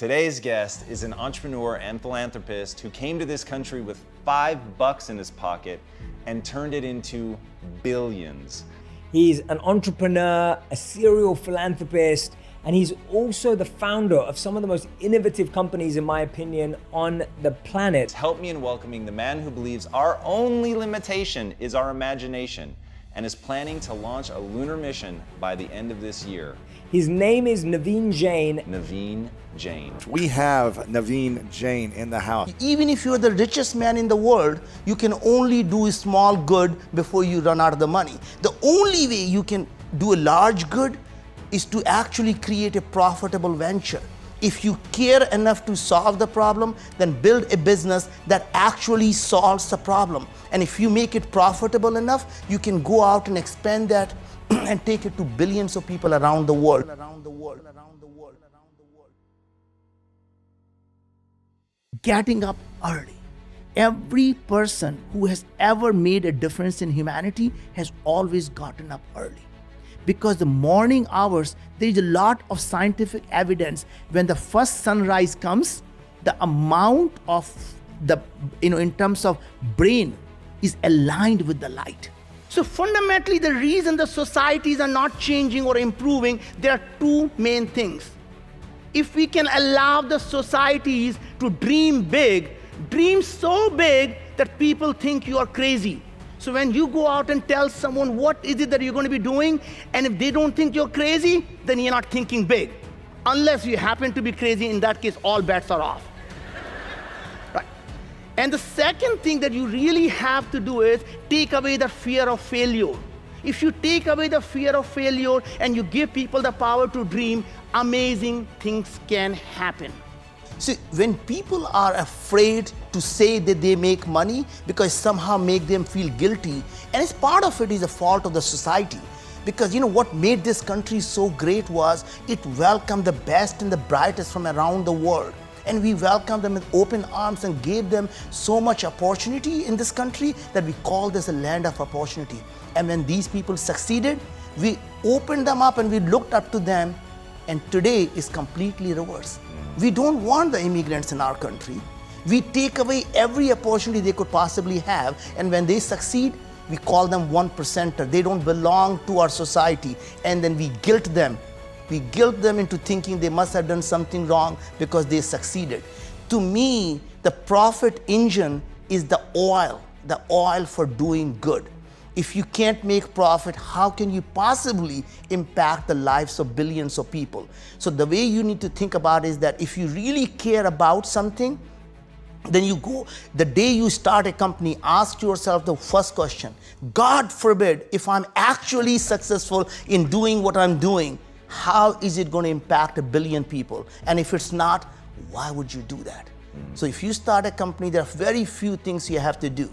Today's guest is an entrepreneur and philanthropist who came to this country with $5 in his pocket and turned it into billions. He's an entrepreneur, a serial philanthropist, and he's also the founder of some of the most innovative companies, in my opinion, on the planet. Help me in welcoming the man who believes our only limitation is our imagination and is planning to launch a lunar mission by the end of this year. His name is Naveen Jain. Naveen Jain. We have Naveen Jain in the house. Even if you're the richest man in the world, you can only do a small good before you run out of the money. The only way you can do a large good is to actually create a profitable venture. If you care enough to solve the problem, then build a business that actually solves the problem. And if you make it profitable enough, you can go out and expand that and take it to billions of people around the world. Getting up early. Every person who has ever made a difference in humanity has always gotten up early. Because the morning hours, there is a lot of scientific evidence. When the first sunrise comes, the amount of in terms of brain is aligned with the light. So fundamentally, the reason the societies are not changing or improving, there are two main things. If we can allow the societies to dream big, dream so big that people think you are crazy. So when you go out and tell someone what is it that you're going to be doing, and if they don't think you're crazy, then you're not thinking big. Unless you happen to be crazy, in that case, all bets are off. Right. And the second thing that you really have to do is take away the fear of failure. If you take away the fear of failure and you give people the power to dream, amazing things can happen. See, when people are afraid to say that they make money because somehow make them feel guilty, and it's part of it is a fault of the society. Because what made this country so great was it welcomed the best and the brightest from around the world. And we welcomed them with open arms and gave them so much opportunity in this country that we call this a land of opportunity. And when these people succeeded, we opened them up and we looked up to them. And today is completely reversed. We don't want the immigrants in our country. We take away every opportunity they could possibly have, and when they succeed, we call them 1%er. They don't belong to our society, and then we guilt them. We guilt them into thinking they must have done something wrong because they succeeded. To me, the profit engine is the oil for doing good. If you can't make profit, how can you possibly impact the lives of billions of people? So the way you need to think about it is that if you really care about something, then you go, the day you start a company, ask yourself the first question, God forbid, if I'm actually successful in doing what I'm doing, how is it going to impact 1 billion people? And if it's not, why would you do that? So if you start a company, there are very few things you have to do.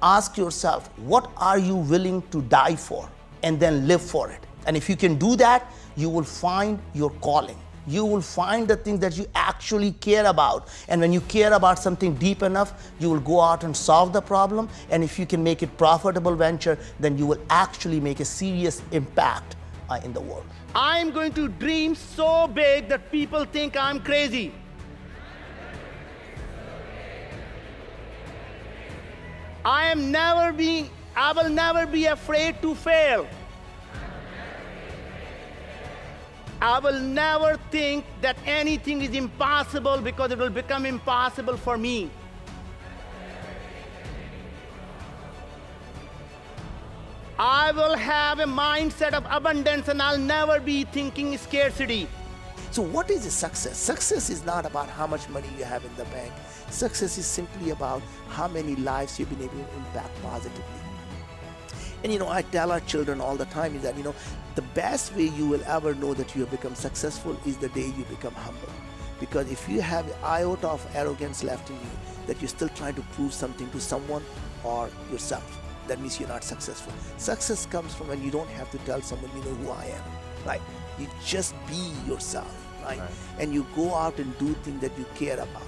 Ask yourself, what are you willing to die for? And then live for it. And if you can do that, you will find your calling. You will find the things that you actually care about. And when you care about something deep enough, you will go out and solve the problem. And if you can make it profitable venture, then you will actually make a serious impact in the world. I'm going to dream so big that people think I'm crazy. I will never be afraid to fail. I will never think that anything is impossible because it will become impossible for me. I will have a mindset of abundance and I'll never be thinking scarcity. So what is a success? Success is not about how much money you have in the bank. Success is simply about how many lives you've been able to impact positively. And I tell our children all the time is that, the best way you will ever know that you have become successful is the day you become humble. Because if you have an iota of arrogance left in you, that you're still trying to prove something to someone or yourself, that means you're not successful. Success comes from when you don't have to tell someone, you know who I am, right? You just be yourself, right? And you go out and do things that you care about.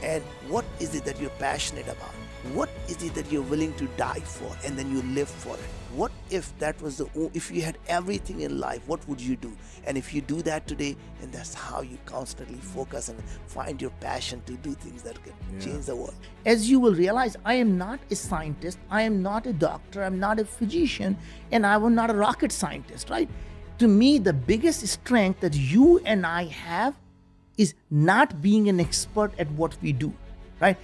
And what is it that you're passionate about? What is it that you're willing to die for and then you live for it? What if that was if you had everything in life, what would you do? And if you do that today, and that's how you constantly focus and find your passion to do things that can change the world. As you will realize, I am not a scientist, I am not a doctor, I'm not a physician, and I am not a rocket scientist, right? To me, the biggest strength that you and I have is not being an expert at what we do, right?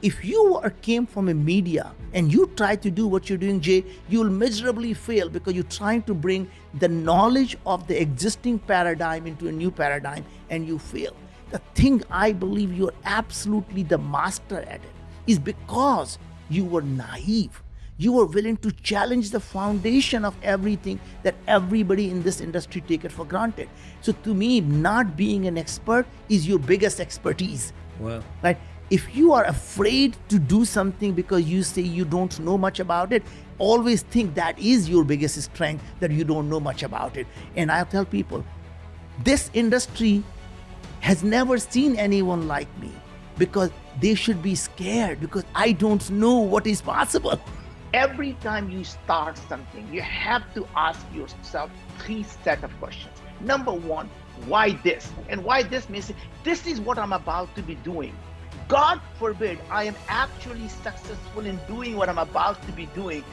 If you came from a media and you try to do what you're doing, Jay, you'll miserably fail because you're trying to bring the knowledge of the existing paradigm into a new paradigm and you fail. The thing I believe you're absolutely the master at it is because you were naive. You were willing to challenge the foundation of everything that everybody in this industry take it for granted. So to me, not being an expert is your biggest expertise. Wow. Right? If you are afraid to do something because you say you don't know much about it, always think that is your biggest strength, that you don't know much about it. And I tell people, this industry has never seen anyone like me because they should be scared because I don't know what is possible. Every time you start something, you have to ask yourself 3 sets of questions. Number 1, why this? And why this means this is what I'm about to be doing. God forbid I am actually successful in doing what I'm about to be doing.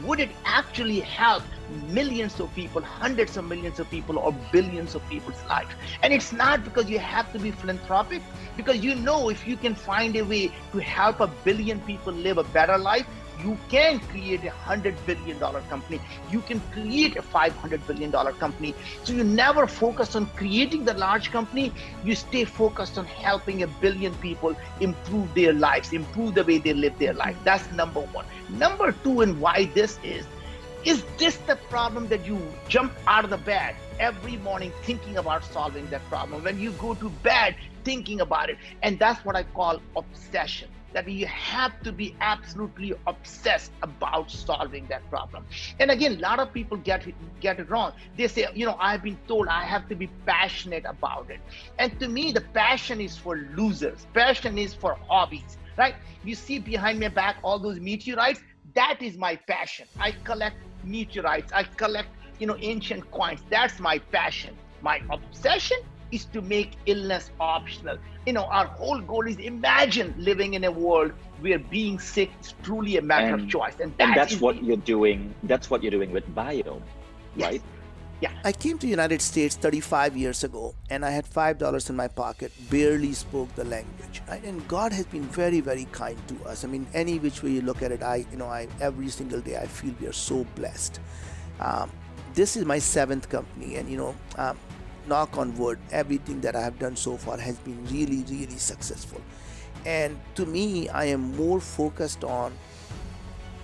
Would it actually help millions of people, hundreds of millions of people, or billions of people's lives? And it's not because you have to be philanthropic, because you know if you can find a way to help 1 billion people live a better life, you can create a $100 billion company. You can create a $500 billion company. So you never focus on creating the large company. You stay focused on helping 1 billion people improve their lives, improve the way they live their life. That's number 1. Number 2, and why this is this the problem that you jump out of the bed every morning thinking about solving that problem? When you go to bed thinking about it. And that's what I call obsession. That you have to be absolutely obsessed about solving that problem. And again, a lot of people get it wrong. They say, I've been told I have to be passionate about it. And to me, the passion is for losers. Passion is for hobbies, right? You see behind my back, all those meteorites, that is my passion. I collect meteorites. I collect, ancient coins. That's my passion. My obsession is to make illness optional. Our whole goal is imagine living in a world where being sick is truly a matter of choice. And that's what you're doing. That's what you're doing with Bio, right? Yeah. I came to the United States 35 years ago and I had $5 in my pocket, barely spoke the language. Right? And God has been very, very kind to us. I mean, any which way you look at it, I every single day I feel we are so blessed. This is my 7th company, and knock on wood, everything that I have done so far has been really, really successful. And to me, I am more focused on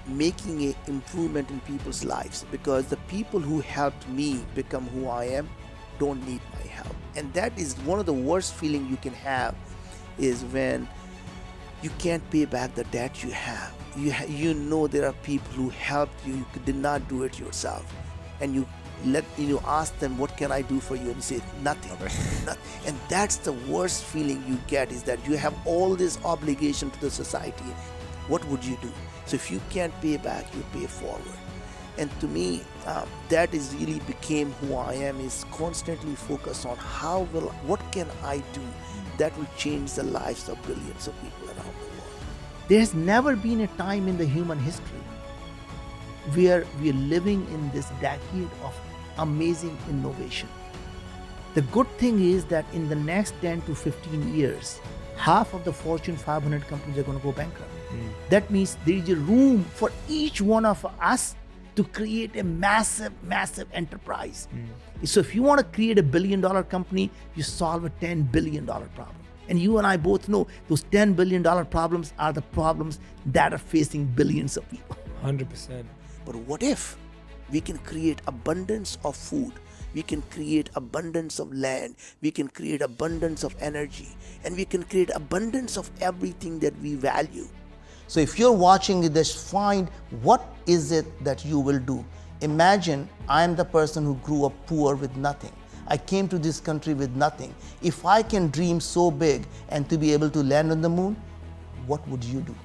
making an improvement in people's lives, because the people who helped me become who I am don't need my help. And that is one of the worst feelings you can have, is when you can't pay back the debt you have. You know there are people who helped you, you did not do it yourself, and you ask them, what can I do for you? And you say, nothing. And that's the worst feeling you get, is that you have all this obligation to the society. What would you do? So if you can't pay back, you pay forward. And to me, that is really became who I am, is constantly focused on what can I do that will change the lives of billions of people around the world. There has never been a time in the human history where we are living in this decade of amazing innovation. The good thing is that in the next 10 to 15 years, half of the Fortune 500 companies are going to go bankrupt. That means there is a room for each one of us to create a massive, massive enterprise. So if you want to create $1 billion company, you solve a $10 billion problem. And you and I both know those $10 billion problems are the problems that are facing billions of people. 100%. But what if we can create abundance of food, we can create abundance of land, we can create abundance of energy, and we can create abundance of everything that we value? So if you're watching this, find what is it that you will do. Imagine I am the person who grew up poor with nothing. I came to this country with nothing. If I can dream so big and to be able to land on the moon, what would you do?